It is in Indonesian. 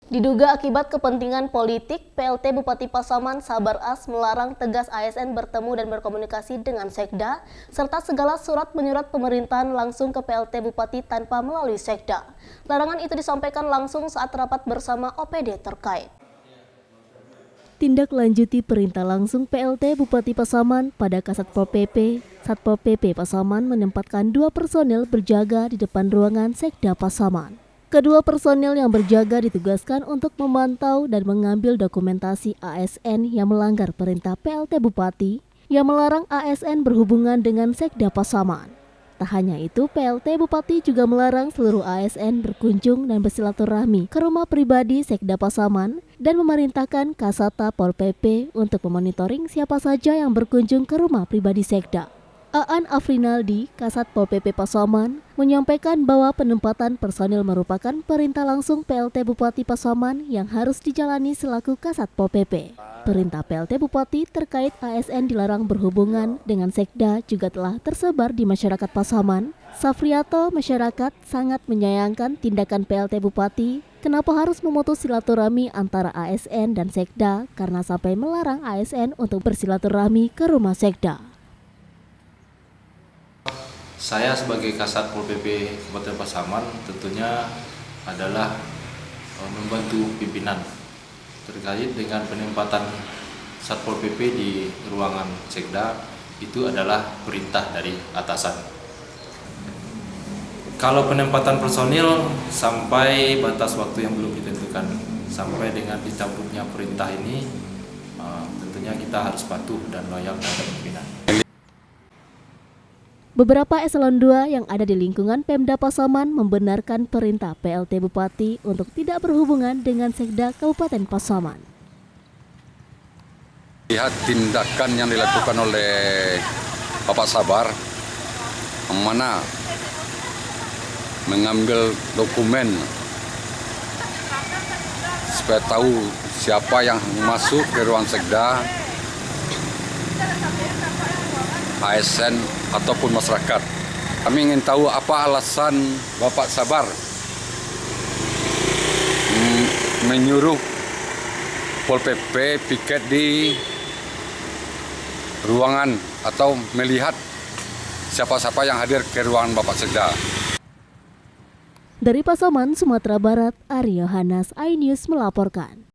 Diduga akibat kepentingan politik, PLT Bupati Pasaman Sabar As melarang tegas ASN bertemu dan berkomunikasi dengan Sekda, serta segala surat menyurat pemerintahan langsung ke PLT Bupati tanpa melalui Sekda. Larangan itu disampaikan langsung saat rapat bersama OPD terkait. Tindak lanjuti perintah langsung PLT Bupati Pasaman pada Kasatpol PP, Satpol PP Pasaman menempatkan 2 personel berjaga di depan ruangan Sekda Pasaman. Kedua personel yang berjaga ditugaskan untuk memantau dan mengambil dokumentasi ASN yang melanggar perintah PLT Bupati yang melarang ASN berhubungan dengan Sekda Pasaman. Tak hanya itu, PLT Bupati juga melarang seluruh ASN berkunjung dan bersilaturahmi ke rumah pribadi Sekda Pasaman dan memerintahkan Kasata Pol PP untuk memonitoring siapa saja yang berkunjung ke rumah pribadi Sekda. Aan Afrinaldi, Kasat Pol PP Pasaman, menyampaikan bahwa penempatan personil merupakan perintah langsung PLT Bupati Pasaman yang harus dijalani selaku Kasat Pol PP. Perintah PLT Bupati terkait ASN dilarang berhubungan dengan Sekda juga telah tersebar di masyarakat Pasaman. Safriato, masyarakat sangat menyayangkan tindakan PLT Bupati. Kenapa harus memutus silaturahmi antara ASN dan Sekda karena sampai melarang ASN untuk bersilaturahmi ke rumah Sekda. Saya sebagai Kasat Pol PP Kabupaten Pasaman tentunya adalah membantu pimpinan terkait dengan penempatan Satpol PP di ruangan Sekda. Itu adalah perintah dari atasan. Kalau penempatan personil sampai batas waktu yang belum ditentukan, sampai dengan dicabutnya perintah ini, tentunya kita harus patuh dan loyal terhadap pimpinan. Beberapa eselon 2 yang ada di lingkungan Pemda Pasaman membenarkan perintah PLT Bupati untuk tidak berhubungan dengan Sekda Kabupaten Pasaman. Lihat tindakan yang dilakukan oleh Bapak Sabar, yang mana mengambil dokumen supaya tahu siapa yang masuk ke ruang Sekda, ASN ataupun masyarakat. Kami ingin tahu apa alasan Bapak Sabar menyuruh Pol PP piket di ruangan atau melihat siapa-siapa yang hadir ke ruangan Bapak Sekda. Dari Pasaman, Sumatera Barat, Aryo Hanas, iNews melaporkan.